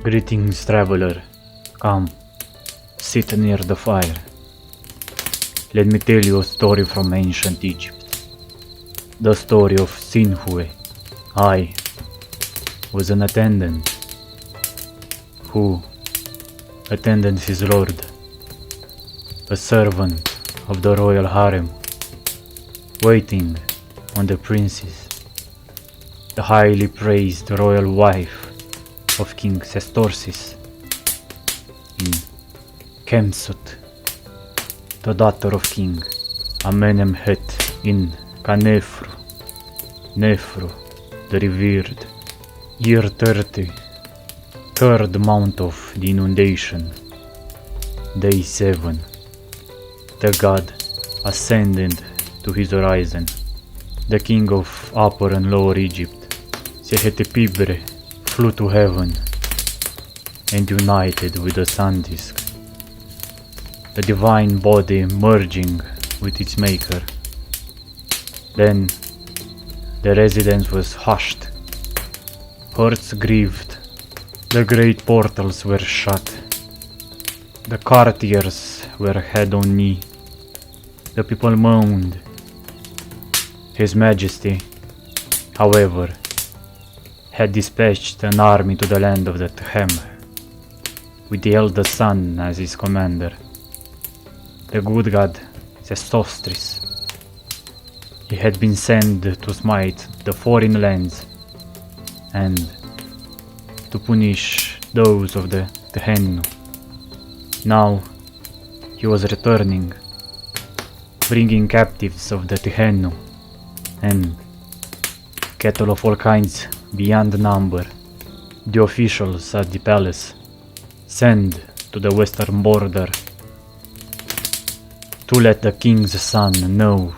Greetings, traveler. Come, sit near the fire. Let me tell you a story from ancient Egypt. The story of Sinhue. I was an attendant who attended his lord, a servant of the royal harem, waiting on the princess, the highly praised royal wife of King Sestorsis, in Kemsut, the daughter of King Amenemhet in Kanefru, Nefru, the revered, year 30, third month of the inundation, day 7, the god ascended to his horizon, the king of Upper and Lower Egypt, Sehetepibre, flew to heaven and united with the sun disk, the divine body merging with its maker. Then the residence was hushed, hearts grieved, the great portals were shut, the courtiers were head on knee, the people moaned. His Majesty, however, had dispatched an army to the land of the Tchem, with the eldest son as his commander, the good god Sesostris. He had been sent to smite the foreign lands and to punish those of the Tehennu. Now he was returning, bringing captives of the Tehennu and cattle of all kinds beyond number. The officials at the palace sent to the western border to let the king's son know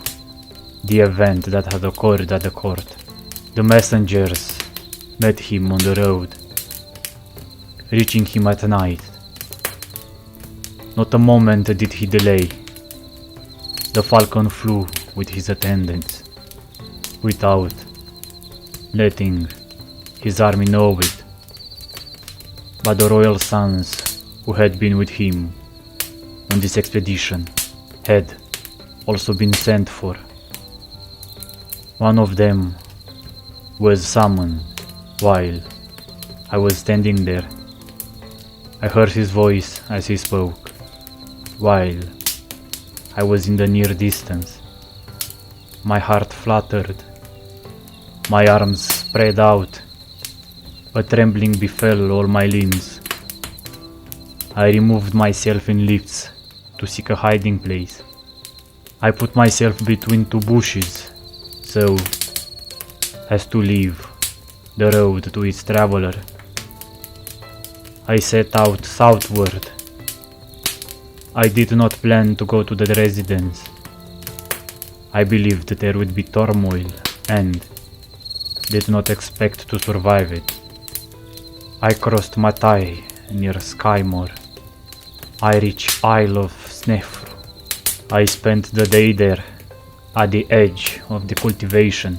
the event that had occurred at the court. The messengers met him on the road, reaching him at night. Not a moment did he delay. The falcon flew with his attendants, without letting his army know it. But the royal sons who had been with him on this expedition had also been sent for. One of them was summoned while I was standing there. I heard his voice as he spoke, while I was in the near distance. My heart fluttered, my arms spread out, a trembling befell all my limbs. I removed myself in lifts to seek a hiding place. I put myself between two bushes so as to leave the road to its traveler. I set out southward. I did not plan to go to the residence. I believed there would be turmoil and did not expect to survive it. I crossed Matai near Skymore. I reached Isle of Snefru. I spent the day there, at the edge of the cultivation.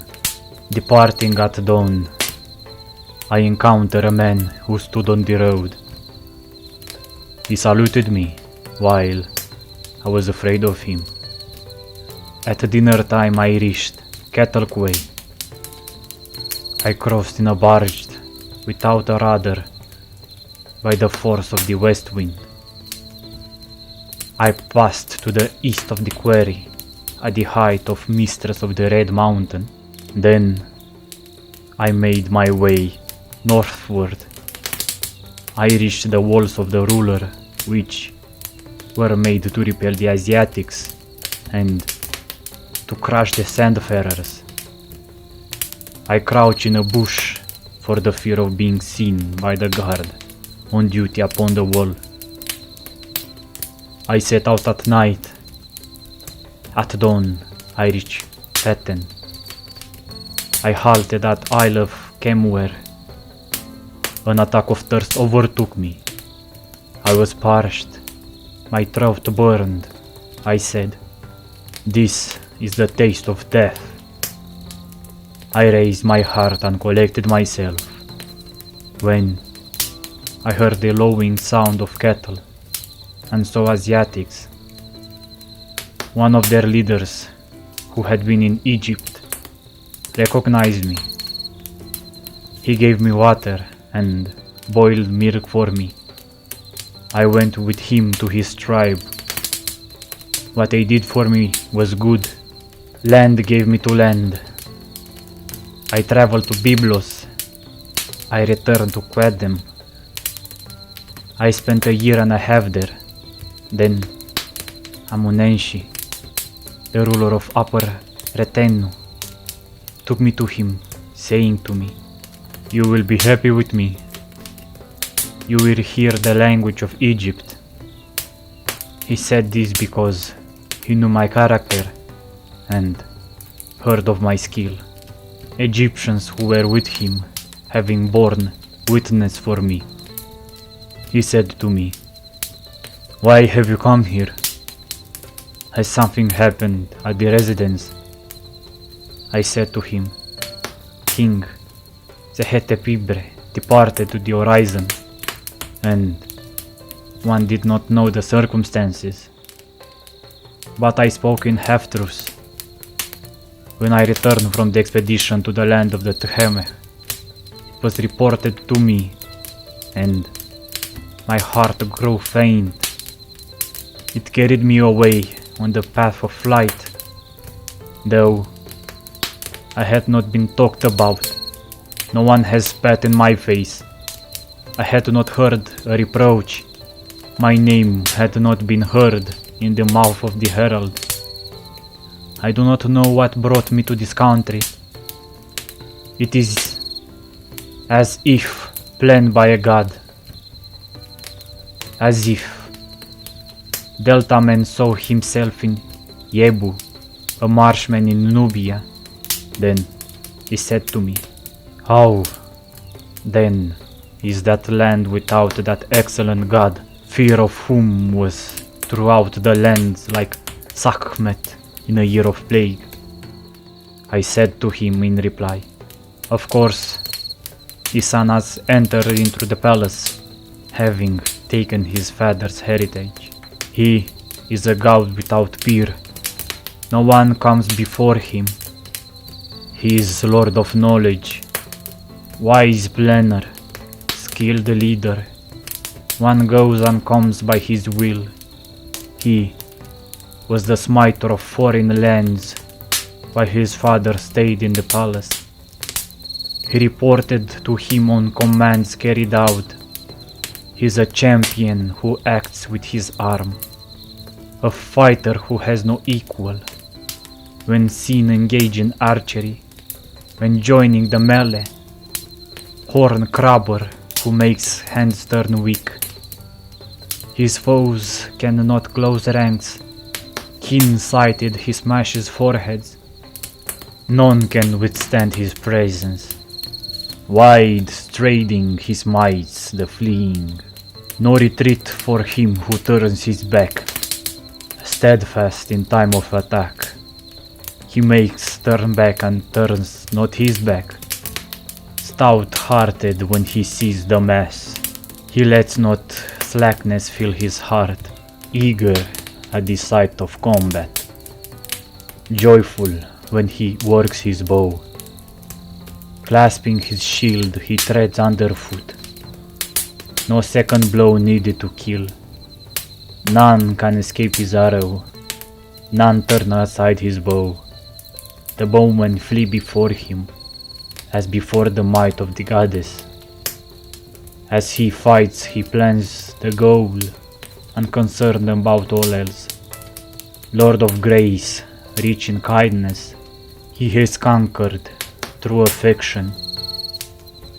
Departing at dawn, I encountered a man who stood on the road. He saluted me while I was afraid of him. At dinner time I reached Ketelquay. I crossed in a barge without a rudder by the force of the west wind. I passed to the east of the quarry at the height of Mistress of the Red Mountain. Then I made my way northward. I reached the walls of the ruler, which were made to repel the Asiatics and to crush the Sandfarers. I crouched in a bush for the fear of being seen by the guard on duty upon the wall. I set out at night. At dawn I reached Peten. I halted at Isle of Kemwer. An attack of thirst overtook me. I was parched. My throat burned. I said, "This is the taste of death." I raised my heart and collected myself, when I heard the lowing sound of cattle, and saw Asiatics. One of their leaders, who had been in Egypt, recognized me. He gave me water and boiled milk for me. I went with him to his tribe. What they did for me was good. Land gave me to land. I traveled to Byblos. I returned to Quedem. I spent a year and a half there. Then Amunenshi, the ruler of Upper Retenu, took me to him, saying to me, "You will be happy with me. You will hear the language of Egypt." He said this because he knew my character and heard of my skill. Egyptians who were with him, having borne witness for me. He said to me, "Why have you come here? Has something happened at the residence?" I said to him, "King, Sehetepibre departed to the horizon, and one did not know the circumstances. But I spoke in half-truths. When I returned from the expedition to the land of the Tehemeh, it was reported to me, and my heart grew faint. It carried me away on the path of flight. Though I had not been talked about, no one has spat in my face. I had not heard a reproach. My name had not been heard in the mouth of the herald. I do not know what brought me to this country. It is as if planned by a god. As if Deltaman saw himself in Yebu, a marshman in Nubia. Then he said to me, "How, then, is that land without that excellent god, fear of whom was throughout the land like Sakhmet in a year of plague?" I said to him in reply, "Of course, his son has entered into the palace, having taken his father's heritage. He is a god without peer. No one comes before him. He is Lord of knowledge, wise planner, skilled leader. One goes and comes by his will. He was the smiter of foreign lands, while his father stayed in the palace. He reported to him on commands carried out. He is a champion who acts with his arm, a fighter who has no equal. When seen engaged in archery, when joining the melee, horn crabber who makes hands turn weak. His foes cannot close ranks. Keen-sighted he smashes foreheads. None can withstand his presence. Wide striding he smites the fleeing. No retreat for him who turns his back. Steadfast in time of attack. He makes turn back and turns not his back. Stout-hearted when he sees the mass. He lets not slackness fill his heart. Eager at the sight of combat. Joyful when he works his bow. Clasping his shield, he treads underfoot. No second blow needed to kill. None can escape his arrow. None turn aside his bow. The bowmen flee before him, as before the might of the goddess. As he fights, he plans the goal, unconcerned about all else. Lord of grace, rich in kindness, he has conquered through affection.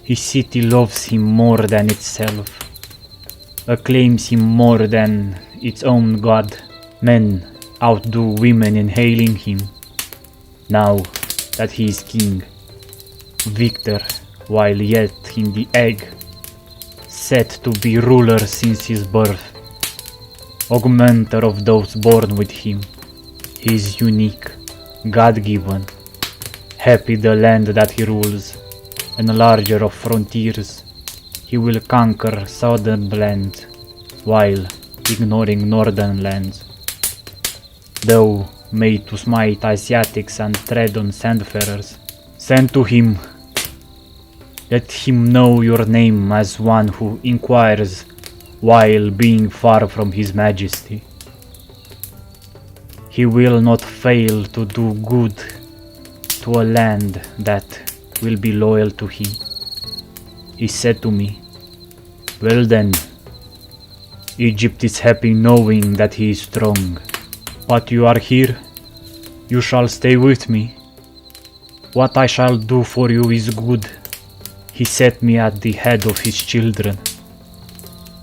His city loves him more than itself, acclaims him more than its own god. Men outdo women in hailing him. Now that he is king, victor while yet in the egg, set to be ruler since his birth, augmenter of those born with him, he is unique, God-given, happy the land that he rules, enlarger of frontiers, He will conquer southern lands while ignoring northern lands. Thou made to smite Asiatics and tread on sandfarers, send to him. Let him know your name as one who inquires while being far from his majesty. He will not fail to do good to a land that will be loyal to him. He said to me, well then, Egypt is happy knowing that he is strong. But you are here, you shall stay with me. What I shall do for you is good. He set me at the head of his children.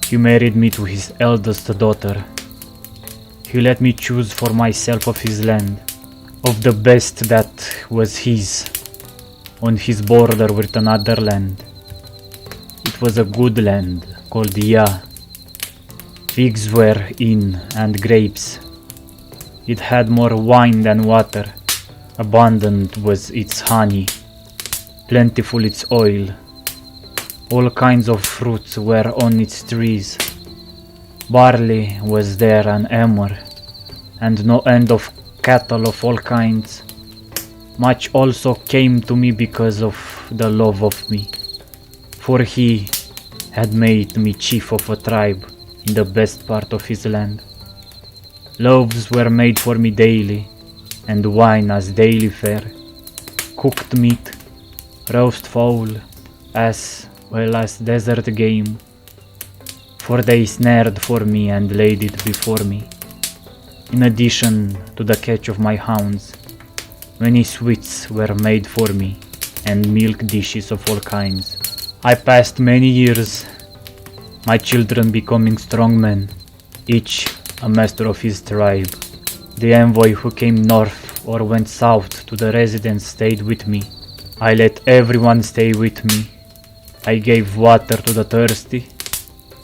He married me to his eldest daughter. He let me choose for myself of his land, of the best that was his, on his border with another land. It was a good land called Ya. Figs were in and grapes. It had more wine than water. Abundant was its honey, plentiful its oil. All kinds of fruits were on its trees. Barley was there and emmer, and no end of cattle of all kinds. Much also came to me because of the love of me, for he had made me chief of a tribe in the best part of his land. Loaves were made for me daily, and wine as daily fare, cooked meat, roast fowl, as well as desert game, for they snared for me and laid it before me. In addition to the catch of my hounds, many sweets were made for me, and milk dishes of all kinds. I passed many years, my children becoming strong men, each a master of his tribe. The envoy who came north or went south to the residence stayed with me. I let everyone stay with me. I gave water to the thirsty.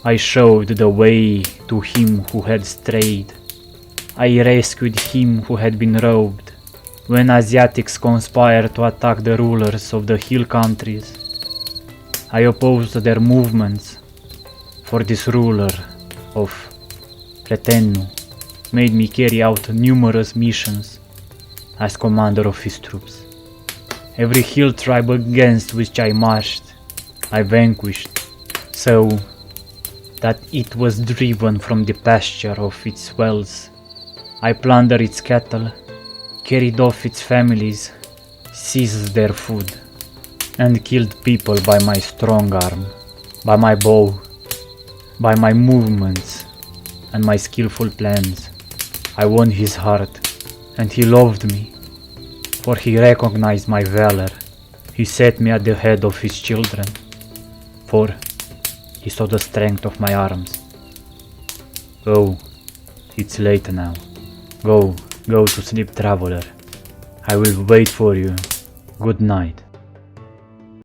I showed the way to him who had strayed. I rescued him who had been robbed. When Asiatics conspired to attack the rulers of the hill countries, I opposed their movements, for this ruler of Retennu made me carry out numerous missions as commander of his troops. Every hill tribe against which I marched, I vanquished, so that it was driven from the pasture of its wells. I plundered its cattle, carried off its families, seized their food, and killed people by my strong arm, by my bow, by my movements, and my skillful plans. I won his heart, and he loved me, for he recognized my valor. He set me at the head of his children, for he saw the strength of my arms. Go, it's late now. Go to sleep, traveler. I will wait for you. Good night.